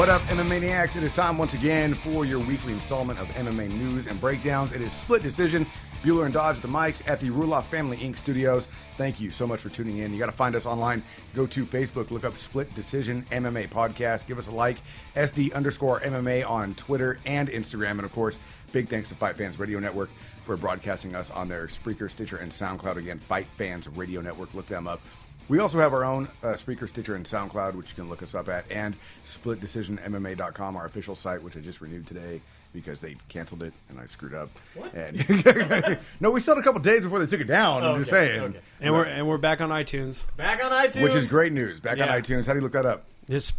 What up, MMA Maniacs? It is time once again for your weekly installment of MMA news and breakdowns. It is Split Decision, Bueller and Dodge at the mics at the Ruloff Family Inc. studios. Thank you so much for tuning in. You got to find us online. Go to Facebook, look up Split Decision MMA Podcast. Give us a like, SD_MMA on Twitter and Instagram. And of course, big thanks to Fight Fans Radio Network for broadcasting us on their Spreaker, Stitcher, and SoundCloud. Again, Fight Fans Radio Network. Look them up. We also have our own Spreaker, Stitcher, and SoundCloud, which you can look us up at, and SplitDecisionMMA.com, our official site, which I just renewed today because they canceled it and I screwed up. What? And no, we still had a couple days before they took it down. I'm just saying. Okay. And we're back on iTunes. Back on iTunes, Which is great news. Back on iTunes. How do you look that up? Just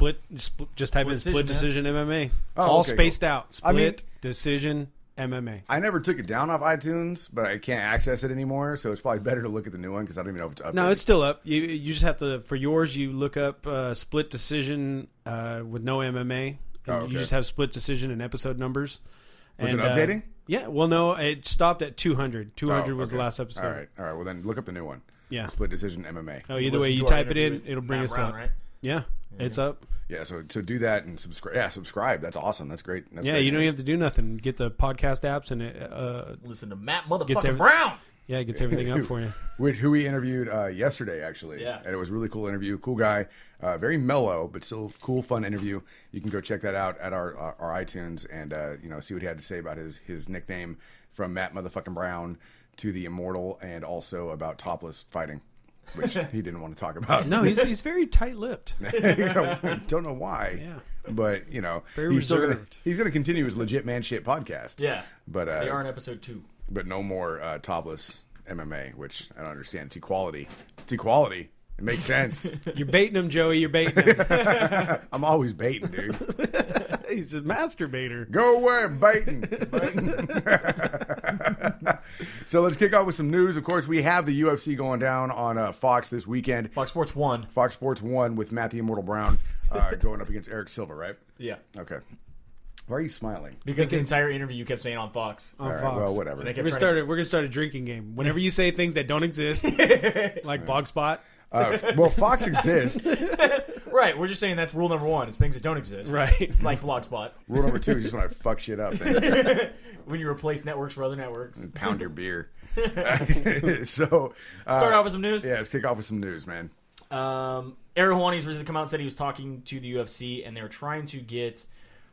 type in Split Decision MMA. Oh, All okay, spaced cool. out. Split Decision MMA. I never took it down off iTunes, but I can't access it anymore, so it's probably better to look at the new one because I don't even know if it's up. No, it's still up. You just have to, for yours, you look up Split Decision with no MMA. And You just have Split Decision and episode numbers. Was it updating? Yeah. Well, no, it stopped at 200. 200 was the last episode. All right. Well, then look up the new one. Yeah. Split Decision MMA. Oh, either way, you type it in, it'll bring us up. Right? Yeah, it's up. Yeah, so do that and subscribe. Yeah, subscribe. That's awesome. That's great. That's Yeah, great you don't news. have to do nothing. Get the podcast apps and it Listen to Matt Gets motherfucking Brown. it gets everything up for you. Who we interviewed yesterday, actually. Yeah. And it was a really cool interview. Cool guy. Very mellow, but still cool, fun interview. You can go check that out at our iTunes and see what he had to say about his nickname from Matt motherfucking Brown to the Immortal, and also about topless fighting, which he didn't want to talk about. No, he's very tight-lipped. Don't know why. Yeah. But, Very he's reserved. He's going to continue his legit man shit podcast. Yeah, But they are in episode 2. but no more topless MMA, which I don't understand. It's equality. It's equality. It makes sense. You're baiting him, Joey. You're baiting him. I'm always baiting, dude. He's a masturbator. Go away, baiting. So let's kick off with some news. Of course, we have the UFC going down on Fox this weekend. Fox Sports 1. Fox Sports 1 with Matthew Immortal Brown going up against Eric Silva, right? Yeah. Okay. Why are you smiling? Because the entire interview you kept saying on Fox. On All right, Fox. well, whatever. And they We're kept gonna start a drinking game. Whenever you say things that don't exist, like Blogspot, Well, Fox exists. Right, we're just saying that's rule number 1. It's things that don't exist. right? Like Blogspot. Rule number 2 is just when I fuck shit up. Man. When you replace networks for other networks. Pound your beer. So Start off with some news. Yeah, let's kick off with some news, man. Ariel Helwani's recently come out and said he was talking to the UFC, and they're trying to get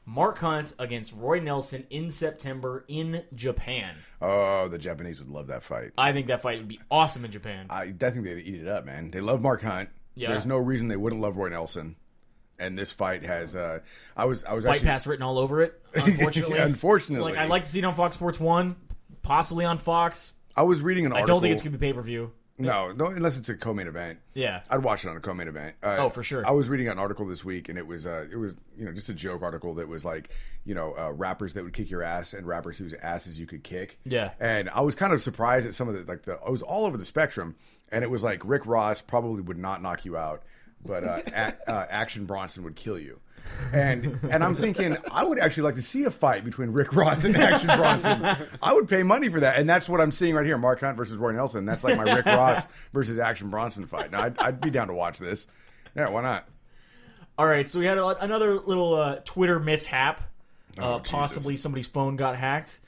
Mark Hunt against Roy Nelson in September in Japan. Oh, the Japanese would love that fight. I think that fight would be awesome in Japan. I think they'd eat it up, man. They love Mark Hunt. Yeah. There's no reason they wouldn't love Roy Nelson. And this fight has, I was Fight actually, Pass written all over it, unfortunately. Unfortunately. Like, I'd like to see it on Fox Sports 1, possibly on Fox. I was reading an I article. don't think it's going to be pay-per-view. No, unless it's a co-main event. Yeah. I'd watch it on a co-main event. Oh, for sure. I was reading an article this week, and it was just a joke article that was like, rappers that would kick your ass and rappers whose asses you could kick. Yeah. And I was kind of surprised at some of I was all over the spectrum, and it was like Rick Ross probably would not knock you out, but Action Bronson would kill you. And I'm thinking, I would actually like to see a fight between Rick Ross and Action Bronson. I would pay money for that. And that's what I'm seeing right here. Mark Hunt versus Roy Nelson. That's like my Rick Ross versus Action Bronson fight. Now, I'd be down to watch this. Yeah, why not? All right, so we had another little Twitter mishap. Possibly Jesus. somebody's phone got hacked.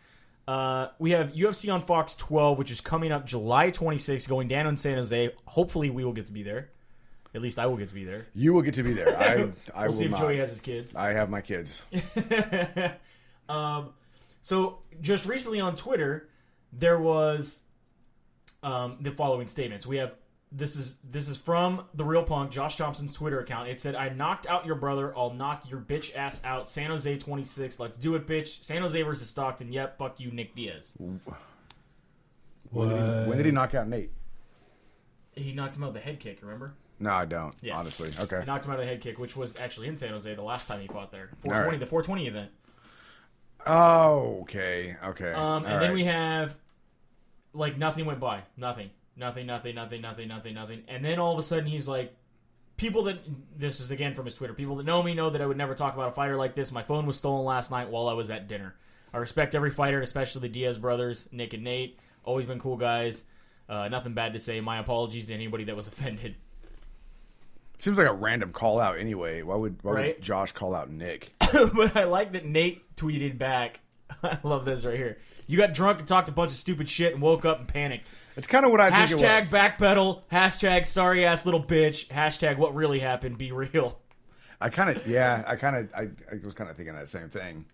We have UFC on Fox 12, which is coming up July 26th, going down in San Jose. Hopefully, we will get to be there. At least I will get to be there. You will get to be there. I We'll will see if not. Joey has his kids. I have my kids. So just recently on Twitter, there was the following statements. We have this is from the Real Punk, Josh Thompson's Twitter account. It said, "I knocked out your brother. I'll knock your bitch ass out. San Jose 26. Let's do it, bitch. San Jose versus Stockton. Yep. Fuck you, Nick Diaz." When did he knock out Nate? He knocked him out with a head kick. Remember? No, I don't. Yeah. Honestly. Okay. He knocked him out with a head kick, which was actually in San Jose the last time he fought there. All right. The 420 event. Oh, okay. Okay. And then we have, like, nothing went by. Nothing. And then all of a sudden he's like, this is again from his Twitter, people that know me know that I would never talk about a fighter like this. My phone was stolen last night while I was at dinner. I respect every fighter, especially the Diaz brothers, Nick and Nate. Always been cool guys. Nothing bad to say. My apologies to anybody that was offended. Seems like a random call out anyway. Why would Right? Josh call out Nick? But I like that Nate tweeted back. I love this right here. You got drunk and talked a bunch of stupid shit and woke up and panicked. It's kind of what I think it was. Hashtag backpedal. Hashtag sorry ass little bitch. Hashtag what really happened. Be real. I was kind of thinking that same thing.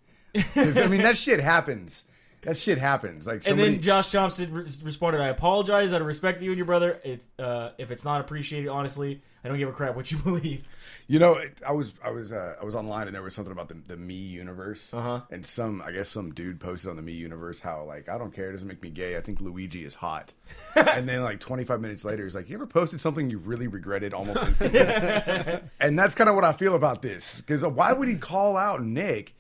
'Cause, I mean, that shit happens. Like somebody, And then Josh Thompson responded, "I apologize out of respect to you and your brother. If it's not appreciated, honestly, I don't give a crap what you believe." You know, I was online and there was something about the me universe, and some dude posted on the me universe how like I don't care, it doesn't make me gay. I think Luigi is hot, and then like 25 minutes later, he's like, "You ever posted something you really regretted almost instantly?" And that's kind of what I feel about this, because why would he call out Nick?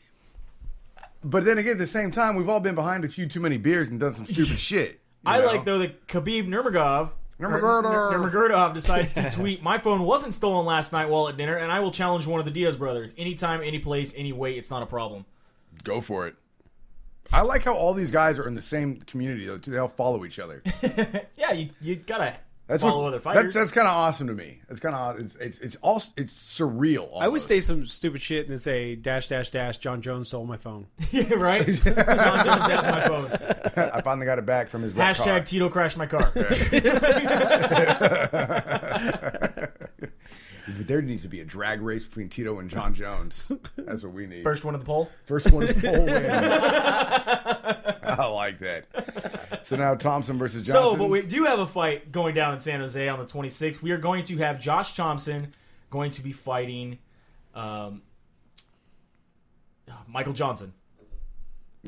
But then again, at the same time, we've all been behind a few too many beers and done some stupid shit. I like though that Khabib Nurmagomedov decides to tweet, "My phone wasn't stolen last night while at dinner, and I will challenge one of the Diaz brothers. Anytime, any place, any way, it's not a problem." Go for it. I like how all these guys are in the same community, though, too. They all follow each other. Yeah, you gotta follow other fighters. That's kind of awesome to me. It's kind of it's surreal. Almost. I would say some stupid shit and then say -- John Jones stole my phone. Yeah, right? John Jones has my phone. I finally got it back from his Hashtag car. Tito crashed my car. There needs to be a drag race between Tito and John Jones. That's what we need. First one at the poll? First one at the poll wins. I like that. So now Thompson versus Johnson. So, but we do have a fight going down in San Jose on the 26th. We are going to have Josh Thompson going to be fighting Michael Johnson.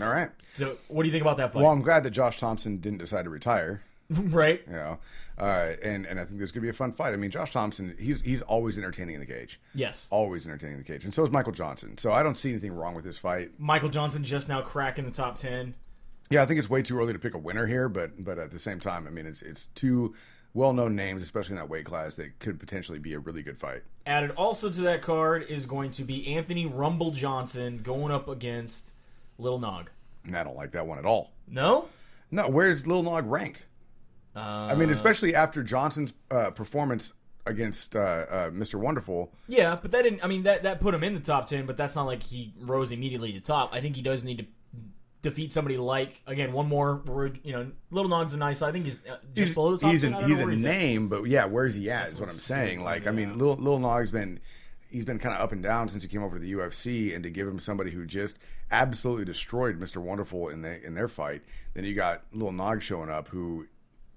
All right. So, what do you think about that fight? Well, I'm glad that Josh Thompson didn't decide to retire. Right? You know, and I think this could be a fun fight. I mean, Josh Thompson, he's always entertaining in the cage. Yes. Always entertaining in the cage. And so is Michael Johnson. So I don't see anything wrong with this fight. Michael Johnson just now cracking the top 10. Yeah, I think it's way too early to pick a winner here, but at the same time, I mean, it's two well-known names, especially in that weight class, that could potentially be a really good fight. Added also to that card is going to be Anthony Rumble Johnson going up against Lil Nog. And I don't like that one at all. No? No, where's Lil Nog ranked? I mean, especially after Johnson's performance against Mr. Wonderful. Yeah, but that didn't. I mean, that put him in the top 10, but that's not like he rose immediately to top. I think he does need to defeat somebody like, again, one more. Little Nog's a nice. I think he's just below the top 10. He's a name, but yeah, where's he at? Is what I'm saying. Like, I mean, Lil Nog's been kind of up and down since he came over to the UFC, and to give him somebody who just absolutely destroyed Mr. Wonderful in their fight, then you got Lil Nog showing up who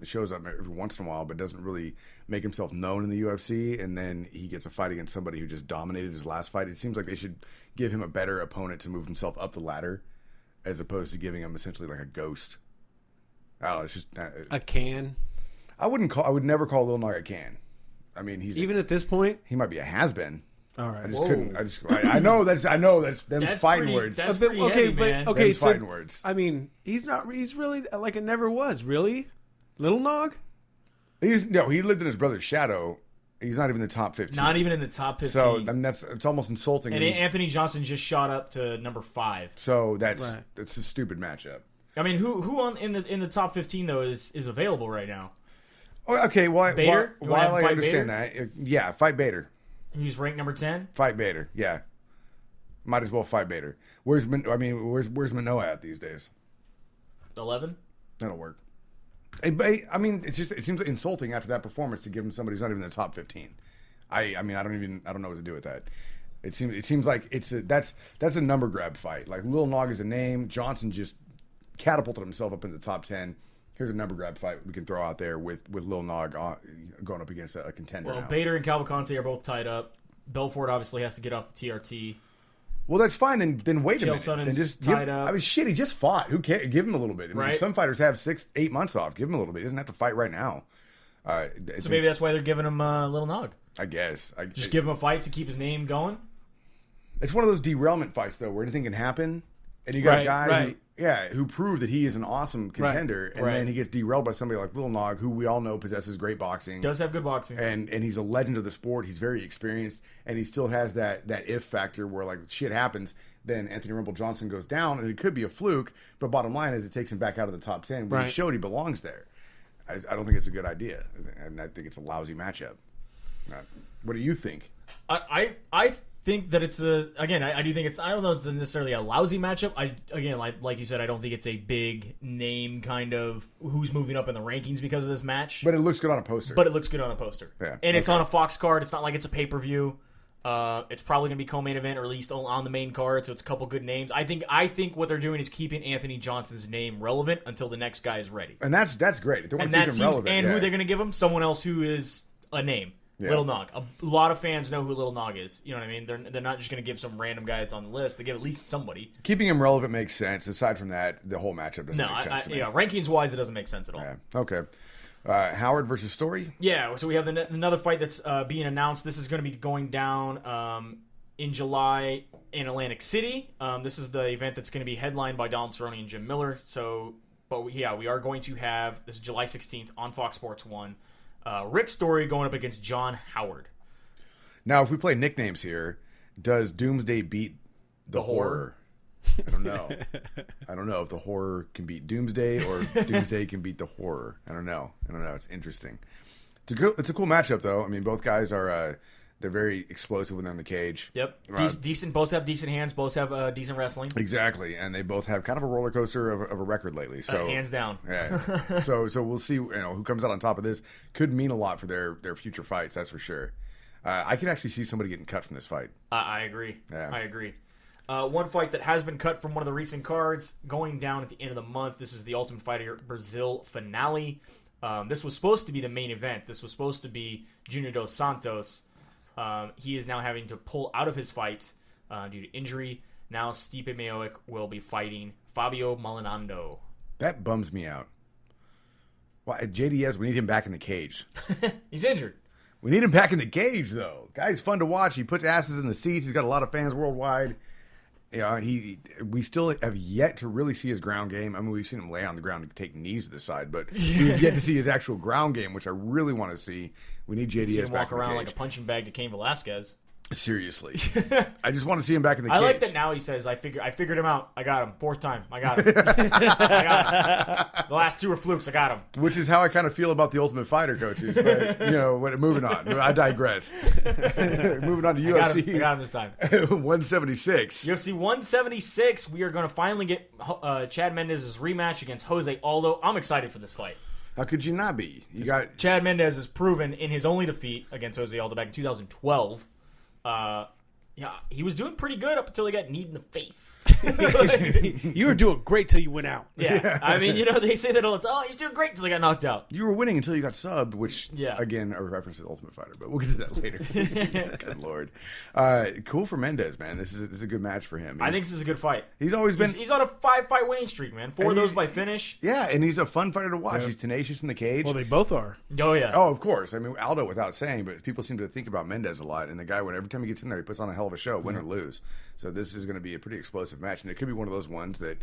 shows up every once in a while, but doesn't really make himself known in the UFC, and then he gets a fight against somebody who just dominated his last fight. It seems like they should give him a better opponent to move himself up the ladder, as opposed to giving him essentially like a ghost. I don't know. It's just A can. I would never call Lil Nog a can. I mean, he's even at this point. He might be a has-been. All right. I just couldn't. I know that's them fighting words. That's pretty heavy, man. Okay, so fighting words. I mean, he's really like it never was. Really, Little Nog. He lived in his brother's shadow. He's not even in the top 15. Not even in the top 15. So I mean, it's almost insulting. And Anthony Johnson just shot up to number 5. So that's a stupid matchup. I mean, who in the top 15 though is available right now? Oh, okay, Bader? While I understand Bader? that, yeah, fight Bader. He's ranked number 10. Fight Bader, yeah. Might as well fight Bader. Where's Manoa at these days? 11. That'll work. I mean, it seems insulting after that performance to give him somebody who's not even in the top 15. I mean, I don't know what to do with that. It seems like that's a number grab fight. Like Lil Nog is a name. Johnson just catapulted himself up into the top 10. Here's a number grab fight we can throw out there with Lil Nog going up against a contender. Well, now. Bader and Cavalcante are both tied up. Belfort obviously has to get off the TRT. Well, that's fine. Then wait a minute. Then just tied up. I mean, shit. He just fought. Who cares? Give him a little bit. I mean, right. Some fighters have 6-8 months off. Give him a little bit. He doesn't have to fight right now. So maybe that's why they're giving him Lil Nog. I guess. Just give him a fight to keep his name going. It's one of those derailment fights though, where anything can happen, and you got a guy who proved that he is an awesome contender, and then he gets derailed by somebody like Lil Nog, who we all know possesses great boxing. Does have good boxing. And he's a legend of the sport. He's very experienced, and he still has that if factor where like shit happens, then Anthony Rumble Johnson goes down, and it could be a fluke, but bottom line is it takes him back out of the top 10 when he showed he belongs there. I don't think it's a good idea, and I think it's a lousy matchup. What do you think? I think that it's I do think it's, I don't know if it's necessarily a lousy matchup. Like you said, I don't think it's a big name kind of who's moving up in the rankings because of this match. But it looks good on a poster. Yeah. And it's on a Fox card. It's not like it's a pay-per-view. It's probably going to be co-main event or at least on the main card, so it's a couple good names. I think what they're doing is keeping Anthony Johnson's name relevant until the next guy is ready. And that's great. If they want to keep him relevant. And who they're going to give him? Someone else who is a name. Yeah. Little Nog. A lot of fans know who Little Nog is. You know what I mean? They're not just going to give some random guy that's on the list. They give at least somebody. Keeping him relevant makes sense. Aside from that, the whole matchup doesn't make sense to me. Yeah, rankings-wise, it doesn't make sense at all. Yeah. Okay. Howard versus Story? Yeah, so we have another fight that's being announced. This is going to be going down in July in Atlantic City. This is the event that's going to be headlined by Donald Cerrone and Jim Miller. We are going to have, this is July 16th on Fox Sports 1, Rick Story going up against John Howard. Now, if we play nicknames here, does Doomsday beat the Horror? I don't know. I don't know if the Horror can beat Doomsday or Doomsday can beat the Horror. I don't know. It's interesting. It's a cool matchup, though. I mean, both guys are they're very explosive when they're in the cage. Yep. Decent. Both have decent hands. Both have decent wrestling. Exactly, and they both have kind of a roller coaster of a record lately. So hands down. Yeah. so we'll see. Who comes out on top of this could mean a lot for their future fights. That's for sure. I can actually see somebody getting cut from this fight. I agree. Yeah. I agree. One fight that has been cut from one of the recent cards going down at the end of the month. This is the Ultimate Fighter Brazil finale. This was supposed to be the main event. This was supposed to be Junior Dos Santos. He is now having to pull out of his fight due to injury. Now Stipe Miocic will be fighting Fabio Maldonado. That bums me out. Well, at JDS, we need him back in the cage. He's injured. We need him back in the cage, though. Guy's fun to watch. He puts asses in the seats. He's got a lot of fans worldwide. We still have yet to really see his ground game. I mean, we've seen him lay on the ground and take knees to the side, but we've yet to see his actual ground game, which I really want to see. We need JDS see him back walk in the around cage. like a punching bag to Cain Velasquez. Seriously. I just want to see him back in the cage. I like that now he says, I figured him out. I got him. Fourth time. I got him. I got him. The last two were flukes. I got him. Which is how I kind of feel about the Ultimate Fighter coaches. But, moving on. I digress. Moving on to UFC. I got him this time. 176. UFC 176. We are going to finally get Chad Mendez's rematch against Jose Aldo. I'm excited for this fight. How could you not be? Chad Mendez has proven in his only defeat against Jose Aldo back in 2012. He was doing pretty good up until he got kneed in the face. You were doing great till you went out. Yeah. I mean, they say that all the time. Oh, he's doing great until he got knocked out. You were winning until you got subbed, which, again, a reference to the Ultimate Fighter, but we'll get to that later. Good Lord. Cool for Mendez, man. This is a good match for him. I think this is a good fight. He's always been... He's on a 5-fight winning streak, man. 4 of those by finish. Yeah, and he's a fun fighter to watch. Yeah. He's tenacious in the cage. Well, they both are. Oh, yeah. Oh, of course. I mean, Aldo without saying, but people seem to think about Mendez a lot, and the guy, every time he gets in there, he puts on a hell of a show, win or lose. So this is going to be a pretty explosive match, and it could be one of those ones that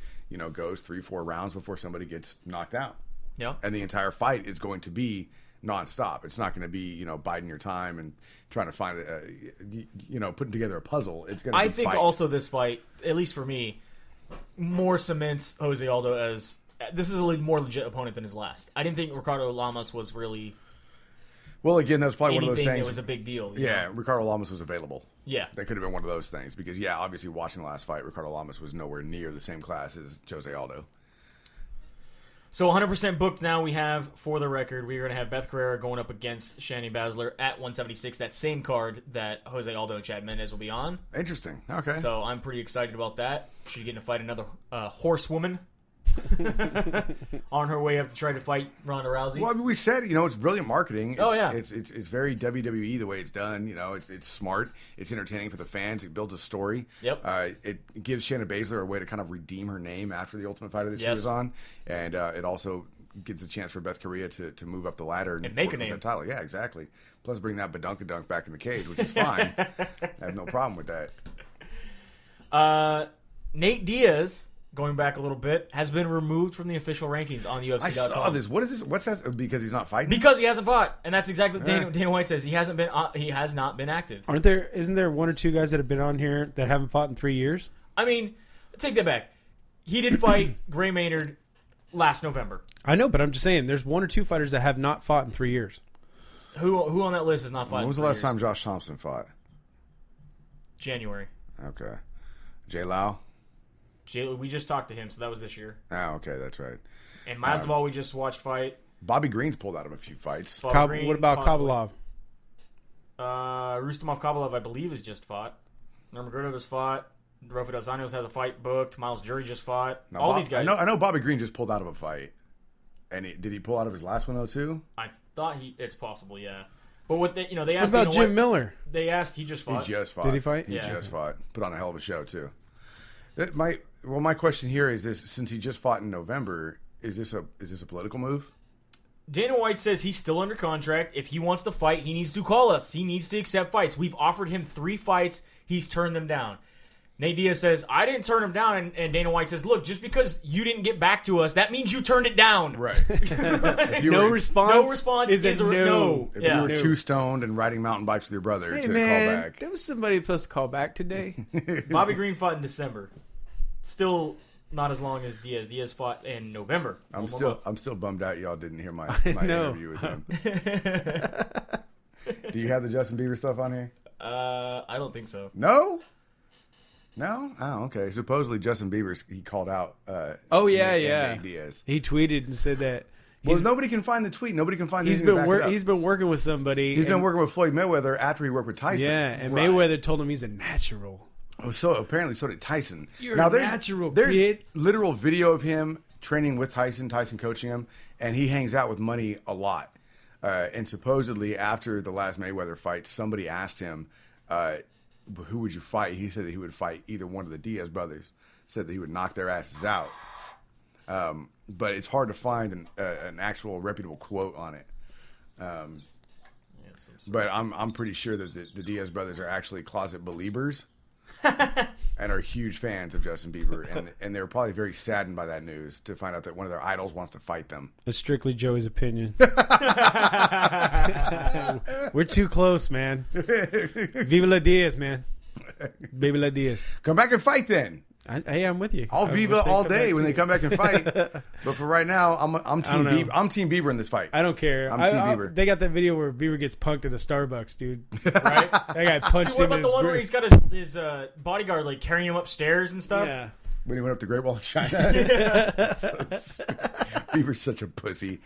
goes 3-4 rounds before somebody gets knocked out. Yeah, and the entire fight is going to be nonstop. It's not going to be biding your time and trying to find putting together a puzzle. It's going to. I think also this fight, at least for me, more cements Jose Aldo as this is a more legit opponent than his last. I didn't think Ricardo Lamas was really. Well, again, that was probably one of those things. That was a big deal. Yeah, Ricardo Lamas was available. Yeah. That could have been one of those things because, obviously watching the last fight, Ricardo Lamas was nowhere near the same class as Jose Aldo. So 100% booked now we have, for the record, we're going to have Beth Carrera going up against Shani Baszler at 176, that same card that Jose Aldo and Chad Mendez will be on. Interesting. Okay. So I'm pretty excited about that. She's getting to fight another horsewoman. On her way up to try to fight Ronda Rousey. Well, I mean, we said, it's brilliant marketing. It's, it's very WWE the way it's done. It's smart. It's entertaining for the fans. It builds a story. Yep. It gives Shayna Baszler a way to kind of redeem her name after the Ultimate Fighter that she was on, and it also gives a chance for Beth Carrera to move up the ladder and make a name. That title. Yeah, exactly. Plus, bring that badunkadunk back in the cage, which is fine. I have no problem with that. Nate Diaz, going back a little bit, has been removed from the official rankings on UFC.com. I saw this. What is this? What's that? Because he's not fighting? Because he hasn't fought, and that's exactly what Dana White says. He hasn't been. He has not been active. Isn't there 1 or 2 guys that have been on here that haven't fought in 3 years? I mean, take that back. He did fight Gray Maynard last November. I know, but I'm just saying, there's 1 or 2 fighters that have not fought in 3 years. Who on that list is not fighting? When was the last time Josh Thompson fought? January. Okay. J. Lau? We just talked to him, so that was this year. Oh, okay, that's right. And Masvidal, we just watched fight. Bobby Green's pulled out of a few fights. What about Kabalov? Rustamov Kabalov, I believe, has just fought. Nurmagomedov has fought. Rafa Dos Anjos has a fight booked. Miles Jury just fought. Now, these guys. I know Bobby Green just pulled out of a fight. And did he pull out of his last one, though, too? I thought it's possible, yeah. But what they asked. What about Jim Miller? They asked. He just fought. He just fought. Did he fight? He just fought. Put on a hell of a show, too. My question here is this: since he just fought in November, is this a political move? Dana White says he's still under contract. If he wants to fight, he needs to call us. He needs to accept fights. We've offered him 3 fights. He's turned them down. Nate Diaz says, I didn't turn him down. And Dana White says, look, just because you didn't get back to us, that means you turned it down. Right. No response is a no. If you were too stoned and riding mountain bikes with your brother to call back. There was somebody supposed to call back today. Bobby Green fought in December. Still not as long as Diaz. Diaz fought in November. I'm still bummed out y'all didn't hear my interview with him. Do you have the Justin Bieber stuff on here? I don't think so. No? Oh, okay. Supposedly Justin Bieber, he called out Nate Diaz. He tweeted and said that nobody can find the tweet. Nobody can find the he's been working with somebody. He's been working with Floyd Mayweather after he worked with Tyson. Yeah, and Mayweather told him he's a natural. Oh, so apparently so did Tyson. You're a natural kid. There's literal video of him training with Tyson coaching him, and he hangs out with Money a lot. And supposedly after the last Mayweather fight, somebody asked him, who would you fight? He said that he would fight either one of the Diaz brothers. Said that he would knock their asses out. But it's hard to find an actual reputable quote on it. But I'm pretty sure that the Diaz brothers are actually closet believers and are huge fans of Justin Bieber. And they're probably very saddened by that news to find out that one of their idols wants to fight them. It's strictly Joey's opinion. We're too close, man. Viva la Diaz, man. Baby la Diaz. Come back and fight then. I'm with you. I'll Viva all day when they come back and fight. But for right now, I'm Team Bieber. I'm Team Bieber in this fight. I don't care. I'm Team Bieber. They got that video where Bieber gets punked at a Starbucks, dude. Right? That guy punched him. What about the one where he's got his bodyguard like carrying him upstairs and stuff? Yeah. When he went up the Great Wall of China. Bieber's such a pussy.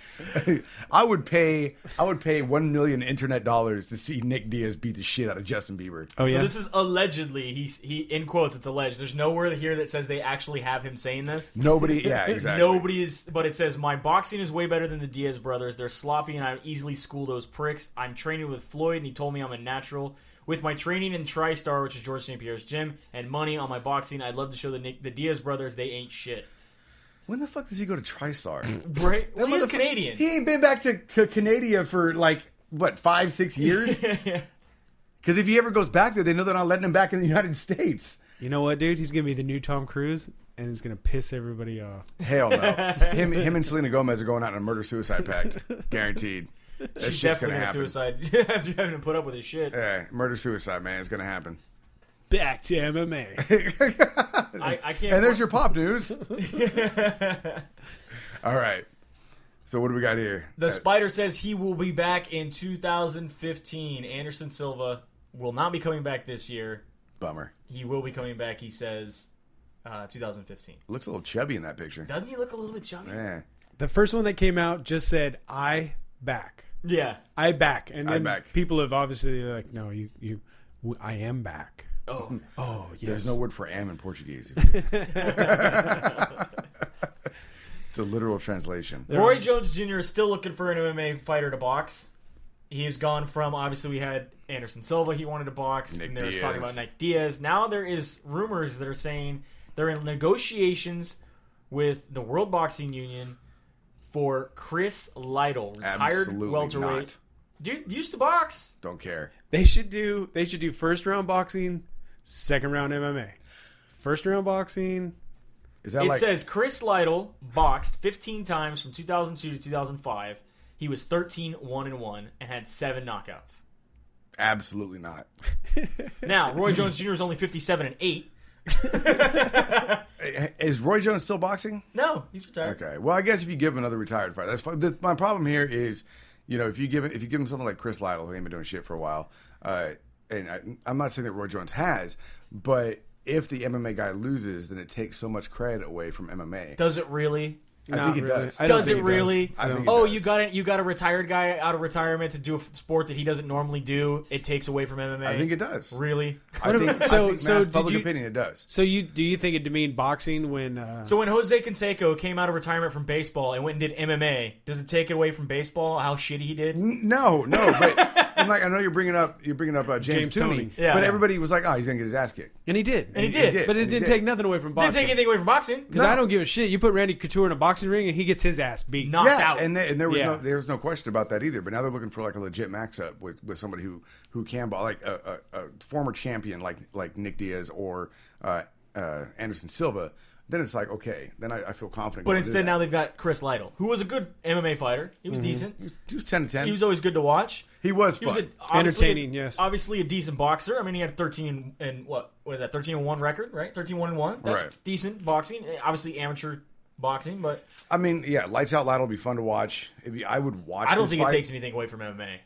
I would pay $1 million internet dollars to see Nick Diaz beat the shit out of Justin Bieber. Oh, yeah. So this is allegedly. He in quotes. It's alleged. There's nowhere here that says they actually have him saying this. Nobody. Yeah, exactly. Nobody is. But it says my boxing is way better than the Diaz brothers. They're sloppy, and I easily school those pricks. I'm training with Floyd, and he told me I'm a natural. With my training in TriStar, which is George St. Pierre's gym, and money on my boxing, I'd love to show the Diaz brothers they ain't shit. When the fuck does he go to TriStar? Right? Well, he's Canadian. He ain't been back to Canada for 5-6 years? Yeah. Because if he ever goes back there, they know they're not letting him back in the United States. You know what, dude? He's going to be the new Tom Cruise, and he's going to piss everybody off. Hell no. Him and Selena Gomez are going out in a murder-suicide pact. Guaranteed. That She's shit's definitely gonna happen. Suicide after having to put up with his shit. Yeah, murder-suicide, man. It's going to happen. Back to MMA. I can't. And there's your pop news. All right. So what do we got here? The Spider says he will be back in 2015. Anderson Silva will not be coming back this year. Bummer. He will be coming back, he says, 2015. Looks a little chubby in that picture. Doesn't he look a little bit chubby? Yeah. The first one that came out just said, I back. Yeah. I back. And then back. people have obviously like, no, I am back. Oh, yes. There's no word for am in Portuguese. It's a literal translation. Roy Jones Jr. is still looking for an MMA fighter to box. He has gone from, obviously we had Anderson Silva he wanted to box, and there was talking about Nick Diaz. Now there is rumors that are saying they're in negotiations with the World Boxing Union for Chris Lytle, retired Absolutely welterweight. Not. Dude used to box. Don't care. They should do first round boxing, second round MMA. First round boxing. Is that It says Chris Lytle boxed 15 times from 2002 to 2005. He was 13-1-1 and had 7 knockouts. Absolutely not. Now, Roy Jones Jr. is only 57-8. Is Roy Jones still boxing? No, he's retired. Okay. Well, I guess if you give him another retired fighter, that's fine. My problem here is You know, if you give him something like Chris Lytle, who ain't been doing shit for a while, and I'm not saying that Roy Jones has, but if the MMA guy loses, then it takes so much credit away from MMA. Does it really? I think it does. Does it really? I think it oh, does. you got a retired guy out of retirement to do a sport that he doesn't normally do. It takes away from MMA. I think it does. Really? I think public opinion it does. So do you think it demeaned boxing when? So when Jose Canseco came out of retirement from baseball and went and did MMA, does it take it away from baseball how shitty he did? No. But and like I know you're bringing up James Toney, yeah. but everybody was like, oh, he's gonna get his ass kicked, and he did, and he did. But it didn't take nothing away from boxing. Didn't take anything away from boxing because I don't give a shit. You put Randy Couture in a boxing ring and he gets his ass beat, knocked out, and there was no question about that either. But now they're looking for like a legit matchup with somebody who can ball, like a former champion like Nick Diaz or Anderson Silva. Then it's like, okay, then I feel confident. But instead now they've got Chris Lytle, who was a good MMA fighter. He was decent. He was 10-10. He was always good to watch. He was fun. Entertaining, yes. Obviously a decent boxer. I mean, he had 13 and what is that? 13-1 record, right? 13-1-1. That's decent boxing. Obviously amateur boxing, but I mean, yeah, lights out loud will be fun to watch. I would watch. I don't think it takes anything away from MMA.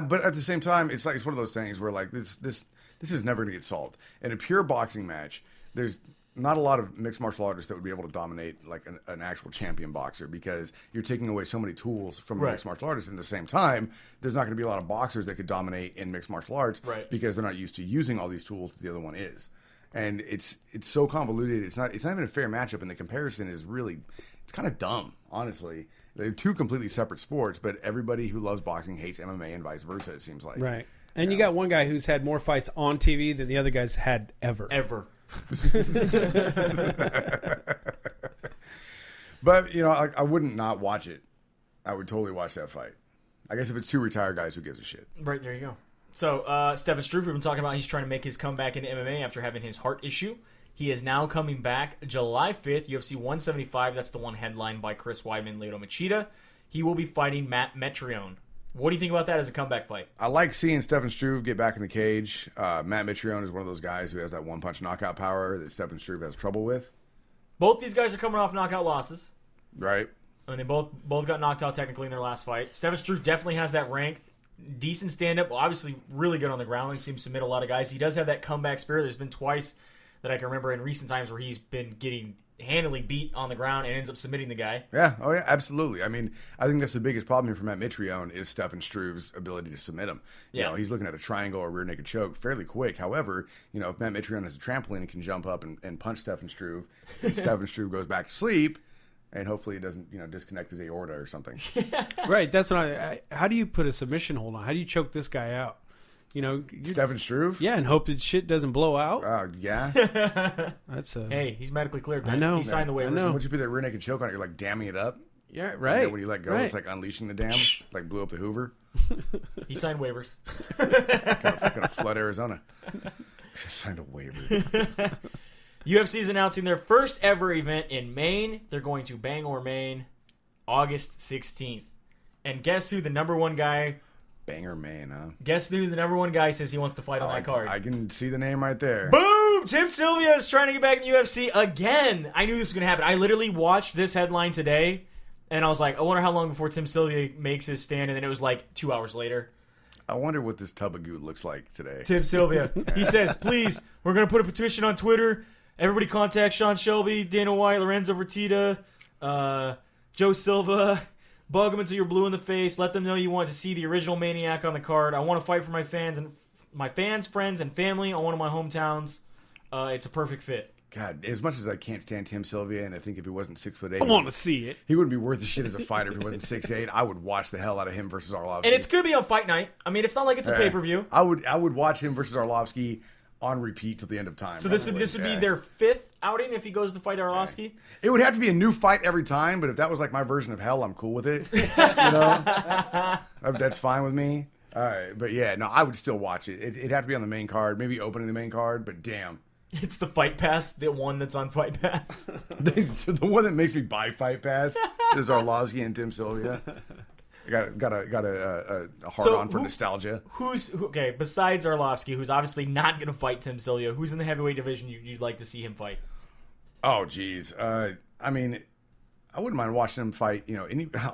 But at the same time, it's one of those things where like this is never going to get solved. In a pure boxing match, there's not a lot of mixed martial artists that would be able to dominate like an actual champion boxer because you're taking away so many tools from the mixed martial artists. And at the same time, there's not going to be a lot of boxers that could dominate in mixed martial arts because they're not used to using all these tools that the other one is. And it's so convoluted. It's not even a fair matchup. And the comparison is really, it's kind of dumb, honestly. They're two completely separate sports, but everybody who loves boxing hates MMA and vice versa, it seems like. Right. And you got one guy who's had more fights on TV than the other guys had ever. But, you know, I wouldn't not watch it. I would totally watch that fight. I guess if it's two retired guys, who gives a shit? Right, there you go. So, Stefan Struve, we've been talking about he's trying to make his comeback into MMA after having his heart issue. He is now coming back July 5th, UFC 175. That's the one headlined by Chris Weidman, Lyoto Machida. He will be fighting Matt Mitrione. What do you think about that as a comeback fight? I like seeing Stefan Struve get back in the cage. Matt Mitrione is one of those guys who has that one-punch knockout power that Stefan Struve has trouble with. Both these guys are coming off knockout losses. Right. I mean, they both got knocked out technically in their last fight. Stefan Struve definitely has that rank. Decent stand-up. Well, obviously really good on the ground. He seems to submit a lot of guys. He does have that comeback spirit. There's been twice that I can remember in recent times where he's been getting handily beat on the ground and ends up submitting the guy. Yeah, oh yeah, absolutely. I mean, I think that's the biggest problem here for Matt Mitrione is Stefan Struve's ability to submit him. You know, he's looking at a triangle or rear naked choke fairly quick. However, you know, if Matt Mitrione has a trampoline and can jump up and punch Stefan Struve, and Stefan Struve goes back to sleep, and hopefully it doesn't, you know, disconnect his aorta or something. Right, that's what how do you put a submission hold on? How do you choke this guy out? You know, Stefan Struve? Yeah, and hope that shit doesn't blow out. Yeah. That's hey, he's medically cleared, man. I know. He signed the waivers. I know. Once you put that rear naked choke on it, you're like damming it up. Yeah, right. And when you let go, it's like unleashing the dam, like blew up the Hoover. He signed waivers. Gonna flood Arizona. He signed a waiver. UFC is announcing their first ever event in Maine. They're going to Bangor, Maine, August 16th. And guess who the number one guy... Bangor, Maine, huh? Guess who the number one guy says he wants to fight on that card? I can see the name right there. Boom! Tim Sylvia is trying to get back in the UFC again. I knew this was going to happen. I literally watched this headline today, and I was like, I wonder how long before Tim Sylvia makes his stand, and then it was like 2 hours later. I wonder what this tub of goo looks like today. Tim Sylvia. He says, please, we're going to put a petition on Twitter. Everybody contact Sean Shelby, Dana White, Lorenzo Fertitta, Joe Silva. Bug them until you're blue in the face. Let them know you want to see the original Maniac on the card. I want to fight for my fans, friends, and family on one of my hometowns. It's a perfect fit. God, as much as I can't stand Tim Sylvia, and I think if he wasn't 6'8", I want to see it. He wouldn't be worth a shit as a fighter if he wasn't 6'8". I would watch the hell out of him versus Arlovski. And it's going to be on Fight Night. I mean, it's not like it's a pay-per-view. I would watch him versus Arlovski on repeat till the end of time. So this would be their fifth outing if he goes to fight Arlovski? It would have to be a new fight every time, but if that was like my version of hell, I'm cool with it. You know? That's fine with me. All right, but yeah, no, I would still watch it. It'd have to be on the main card, maybe opening the main card, but damn. It's the Fight Pass, the one that's on Fight Pass. The one that makes me buy Fight Pass is Arlovski and Tim Sylvia. Got a hard on for nostalgia. Okay? Besides Arlovski, who's obviously not going to fight Tim Sylvia, who's in the heavyweight division you'd like to see him fight? Oh, geez. I mean, I wouldn't mind watching him fight,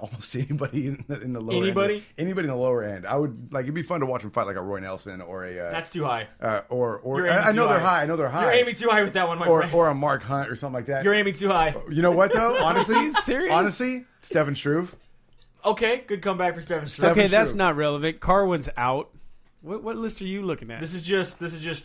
almost anybody in the lower Anybody? end. Anybody in the lower end. I would it'd be fun to watch him fight like a Roy Nelson or a. That's too high. I know they're high. I know they're high. You're aiming too high with that one, my friend. Or a Mark Hunt or something like that. You're aiming too high. You know what though? Honestly, serious? Honestly, Stefan Struve. Okay, good comeback for Stefan Struve. Okay, that's Struve. not relevant. Carwin's out. What list are you looking at? This is just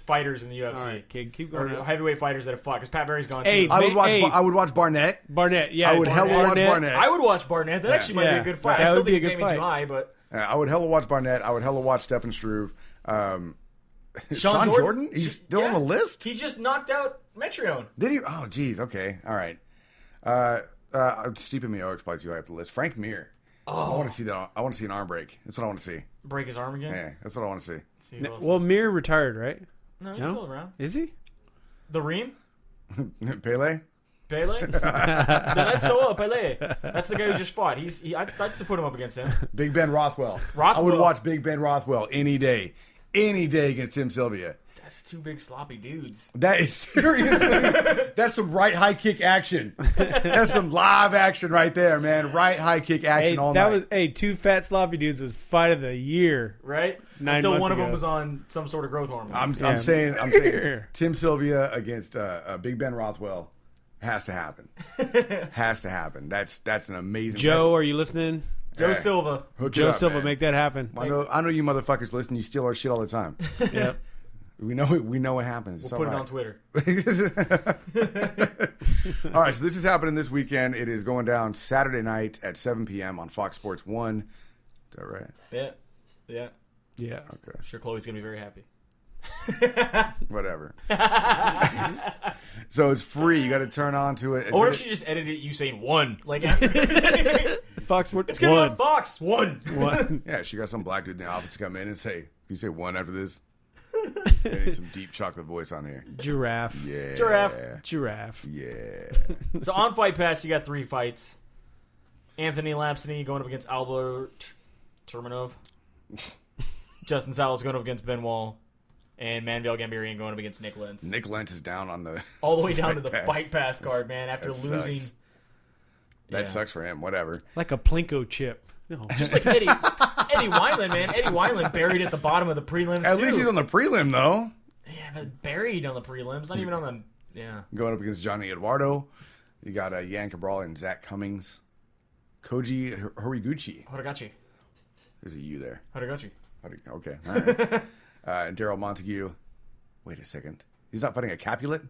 fighters in the UFC. All right, kid, keep Or going. heavyweight fighters that have fought, because Pat Barry's gone Hey, too. I would watch Barnett. Barnett, yeah. I would hella watch Barnett. I would watch Barnett. That actually might be a good fight. That I still would be think a it's good aiming too fight. high, but I would hella watch Barnett. I would hella watch Stefan Struve. Sean Jordan? He's still on the list. He just knocked out Metreon. Did he? Oh, geez. Okay. All right. Stipe Miocic's probably too high up the list. Frank Mir. I want to see that. I want to see an arm break. That's what I want to see. Break his arm again? Yeah, that's what I want to see. See who else Well, is- Mir retired, right? no, he's no? still around. Is he? The Reem? Pele. Pele? That's Soa Pele. That's the guy who just fought. I'd like to put him up against him. Big Ben Rothwell. I Rothwell. would watch Big Ben Rothwell any day against Tim Sylvia. That's two big sloppy dudes. That is seriously. That's some right high kick action. That's some live action right there, man. Right high kick action all night. Two fat sloppy dudes was fight of the year. Right? 9 Until months one of ago. them was on some sort of growth hormone. I'm Yeah. saying Tim Sylvia against Big Ben Rothwell has to happen. Has to happen. That's an amazing. Joe, are you listening? Joe Silva. Hook it Joe up, Silva, man. make that happen. I know you motherfuckers listen. You steal our shit all the time. Yep. We know what happens. We'll put it on Twitter. All right, so this is happening this weekend. It is going down Saturday night at 7 p.m. on Fox Sports 1. Is that right? Yeah. Yeah. Okay. Sure, Chloe's going to be very happy. Whatever. So it's free. You got to turn on to it. Or what if she just edited you saying one? Like, after Fox Sports it's going to be one. on Fox. One. Yeah, she got some black dude in the office come in and say, "Can you say one after this?" I need some deep chocolate voice on here. Giraffe. Yeah. Giraffe. Yeah. So on Fight Pass, you got 3 fights. Anthony Lapsony going up against Aldo Turmanov. Justin Salas going up against Ben Wall. And Manvel Gambirian going up against Nick Lentz. Nick Lentz is down on the All the way down to the Pass. Fight Pass card, man, after That losing. sucks. That sucks for him. Whatever. Like a Plinko chip. No. Just like Eddie Wineland, man. Eddie Wineland buried at the bottom of the prelims, At too. least he's on the prelim though. Yeah, but buried on the prelims. Not even on the... Yeah. Going up against Johnny Eduardo. You got Yan Cabral and Zach Cummings. Koji Horiguchi. Horiguchi. There's a U there. Horiguchi. Okay. All right. Daryl Montague. Wait a second. He's not fighting a Capulet?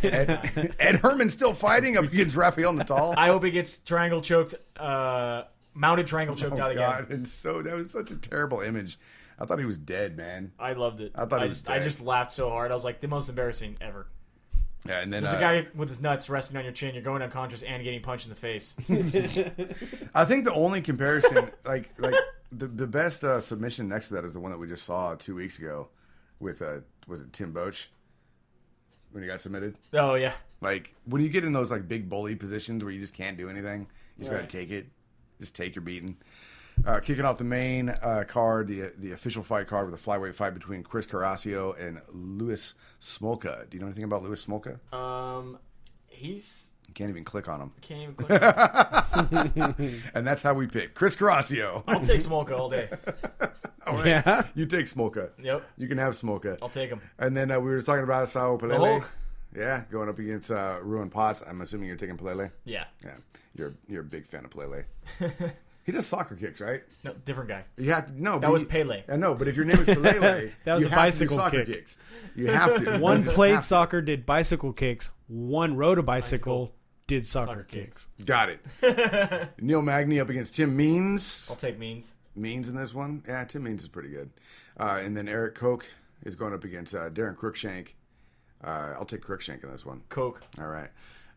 Ed Herman's still fighting up against Rafael Natal? I hope he gets triangle choked, mounted triangle choked out again. God. And so that was such a terrible image. I thought he was dead, man. I loved it. I thought he was I dead. just laughed so hard. I was like, the most embarrassing ever. Yeah, and then There's a guy with his nuts resting on your chin. You're going unconscious and getting punched in the face. I think the only comparison, like the best submission next to that is the one that we just saw 2 weeks ago with was it Tim Boach when he got submitted? Oh, yeah. Like when you get in those like big bully positions where you just can't do anything, you just Right. gotta take it. Just take your beating. Kicking off the main card, the official fight card with a flyweight fight between Chris Carrasco and Louis Smolka. Do you know anything about Louis Smolka? He's... You can't even click on him. Can't even click. And that's how we pick Chris Carrasco. I'll take Smolka all day. All right. Yeah. You take Smolka. Yep. You can have Smolka. I'll take him. And then we were talking about Sao The Pelele. Hulk? Yeah, going up against Ruin Potts. I'm assuming you're taking Pelele. Yeah. Yeah, you're a big fan of Pelele. He does soccer kicks, right? No, different guy. You have to no. That was Pele. I know, but if your name is Pelele, That was you a have bicycle to do soccer kick. kicks. You have to. One You played have to. soccer, did bicycle kicks. One rode a bicycle, did soccer Soccer kicks. Got it. Neil Magny up against Tim Means. I'll take Means. Means in this one, yeah. Tim Means is pretty good. And then Eric Koch is going up against Darren Cruikshank. I'll take Cruikshank in this one. Coke. All right.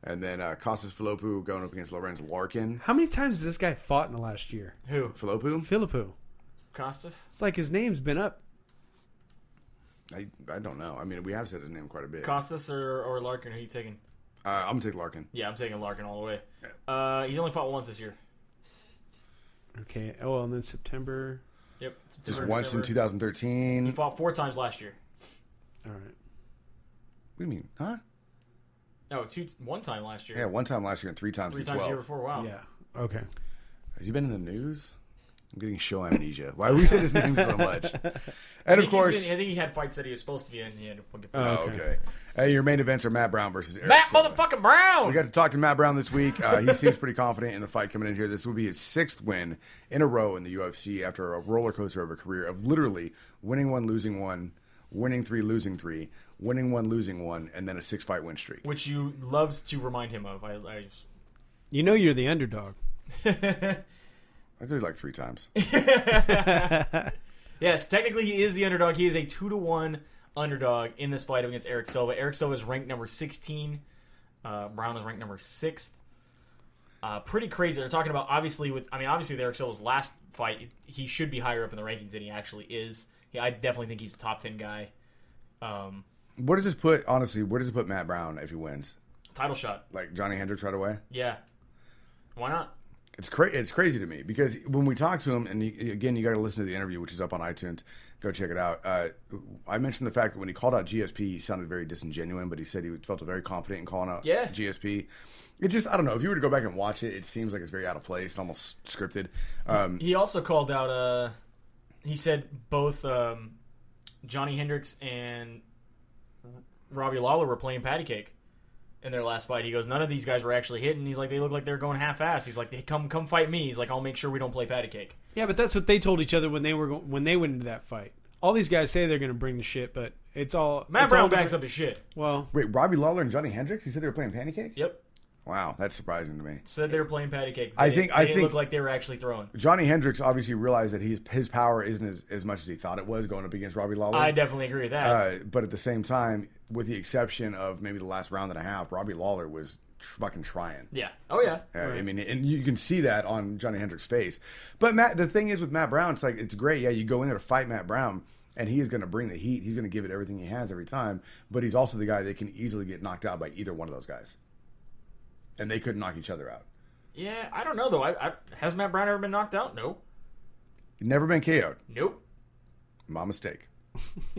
And then Costas Philippou going up against Lorenz Larkin. How many times has this guy fought in the last year? Who? Philippou? Philippou. Costas? It's like his name's been up. I don't know. I mean, we have said his name quite a bit. Costas or Larkin? Who are you taking? I'm going to take Larkin. Yeah, I'm taking Larkin all the way. He's only fought once this year. Okay. Oh, and then September. Yep. Just September, once in December. 2013. He fought 4 times last year. All right. What do you mean? Huh? Oh, one time last year. Yeah, one time last year and 3 times in 12. The year before. Wow. Yeah. Okay. Has he been in the news? I'm getting show amnesia. Why we say his name so much? And of course, I think he had fights that he was supposed to be in. He had to okay. Hey, your main events are Matt Brown versus Eric Matt Silva. motherfucking Brown. We got to talk to Matt Brown this week. He seems pretty confident in the fight coming in here. This will be his 6th win in a row in the UFC after a roller coaster of a career of literally winning 1, losing 1, winning 3, losing 3, winning 1, losing 1, and then a 6-fight win streak. Which you loves to remind him of. You know you're the underdog. I did it like 3 times. Yes, technically he is the underdog. He is a 2-1 underdog in this fight against Eric Silva. Eric Silva is ranked number 16. Brown is ranked number 6th. Pretty crazy. They're talking about obviously with Eric Silva's last fight, he should be higher up in the rankings than he actually is. Yeah, I definitely think he's a top 10 guy. Where does this put, honestly, where does it put Matt Brown if he wins? Title shot. Like Johnny Hendricks right away? Yeah. Why not? It's crazy to me because when we talk to him, and again, you got to listen to the interview, which is up on iTunes. Go check it out. I mentioned the fact that when he called out GSP, he sounded very disingenuous, but he said he felt very confident in calling out GSP. It just, I don't know. If you were to go back and watch it, it seems like it's very out of place and almost scripted. He also called out, he said both Johnny Hendricks and Robbie Lawler were playing patty cake in their last fight. He goes, none of these guys were actually hitting. He's like, they look like they're going half-ass. He's like, come fight me. He's like, I'll make sure we don't play patty cake. Yeah, but that's what they told each other when they went into that fight. All these guys say they're going to bring the shit, but it's all Matt Brown backs up his shit. Well, wait, Robbie Lawler and Johnny Hendricks? He said they were playing patty cake? Yep. Wow, that's surprising to me. Said they were playing patty cake. I think think look like they were actually throwing. Johnny Hendricks obviously realized that his power isn't as much as he thought it was going up against Robbie Lawler. I definitely agree with that. But at the same time, with the exception of maybe the last round and a half, Robbie Lawler was fucking trying. Yeah. Oh yeah. Right. I mean, and you can see that on Johnny Hendricks' face. But the thing is with Matt Brown, it's like it's great. Yeah, you go in there to fight Matt Brown, and he is going to bring the heat. He's going to give it everything he has every time. But he's also the guy that can easily get knocked out by either one of those guys. And they couldn't knock each other out. Yeah, I don't know though. Has Matt Brown ever been knocked out? No. Never been KO'd. Nope. My mistake.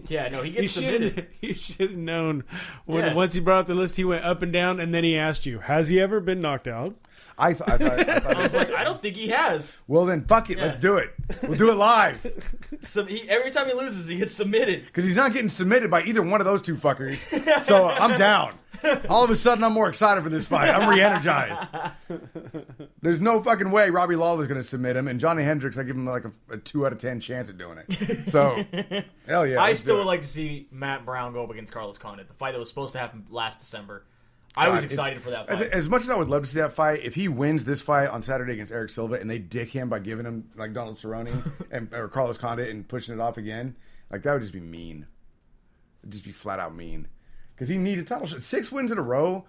Yeah, no, he gets submitted. You should have known when once he brought up the list, he went up and down, and then he asked you, "Has he ever been knocked out?" I thought I was like, I don't think he has. Well, then fuck it, let's do it. We'll do it live. Every time he loses, he gets submitted. Because he's not getting submitted by either one of those two fuckers. So I'm down. All of a sudden, I'm more excited for this fight. I'm re-energized. There's no fucking way Robbie Lawler's going to submit him. And Johnny Hendricks, I give him like a 2 out of 10 chance at doing it. So, hell yeah. I still would like to see Matt Brown go up against Carlos Condit. The fight that was supposed to happen last December. I was excited for that fight. As much as I would love to see that fight, if he wins this fight on Saturday against Eric Silva and they dick him by giving him like Donald Cerrone or Carlos Condit and pushing it off again, like that would just be mean. It'd just be flat out mean. Because he needs a title shot. 6 wins in a row.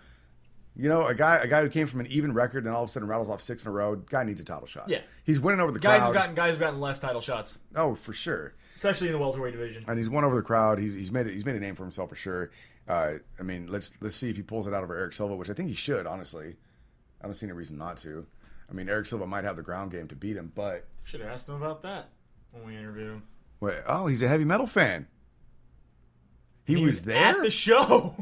You know, a guy who came from an even record and all of a sudden rattles off 6 in a row. Guy needs a title shot. Yeah, he's winning over the crowd. Guys have gotten less title shots. Oh, for sure. Especially in the welterweight division. And he's won over the crowd. He's made a name for himself for sure. I mean, let's see if he pulls it out over Eric Silva, which I think he should. Honestly, I don't see any reason not to. I mean, Eric Silva might have the ground game to beat him, but should have asked him about that when we interviewed him. Wait, oh, he's a heavy metal fan. He was there at the show.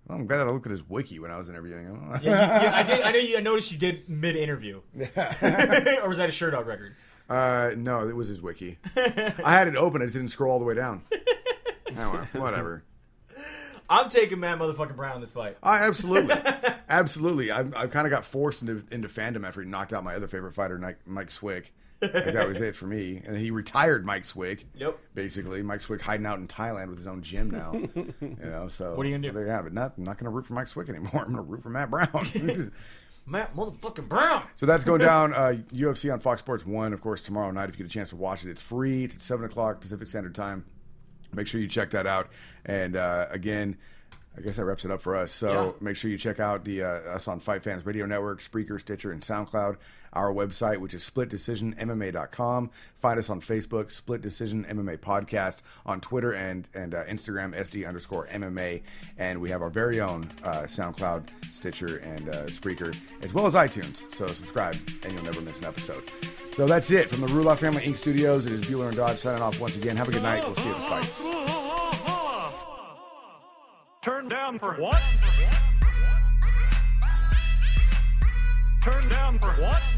Well, I'm glad I looked at his wiki when I was interviewing him. I noticed you did mid-interview. Or was that a Sure Dog record? No, it was his wiki. I had it open. I just didn't scroll all the way down. Oh, whatever. I'm taking Matt motherfucking Brown in this fight. Absolutely. I've kind of got forced into fandom after he knocked out my other favorite fighter, Mike Swick. Like that was it for me. And he retired Mike Swick. Yep. Basically, Mike Swick hiding out in Thailand with his own gym now. You know, so what are you gonna do? There you have it. I'm not gonna root for Mike Swick anymore. I'm gonna root for Matt Brown. Matt motherfucking Brown. So that's going down UFC on Fox Sports 1, of course, tomorrow night. If you get a chance to watch it, it's free. It's at 7 o'clock Pacific Standard Time. Make sure you check that out. And again, I guess that wraps it up for us. So make sure you check out us on Fight Fans Radio Network, Spreaker, Stitcher, and SoundCloud. Our website, which is splitdecisionmma.com. Find us on Facebook, Split Decision MMA Podcast, on Twitter and Instagram, SD_MMA. And we have our very own SoundCloud, Stitcher, and Spreaker, as well as iTunes. So subscribe, and you'll never miss an episode. So that's it from the Rula Family Inc. Studios. It is Bueller and Dodge signing off once again. Have a good night. We'll see you at the fights. Turn down for what? turned down for what?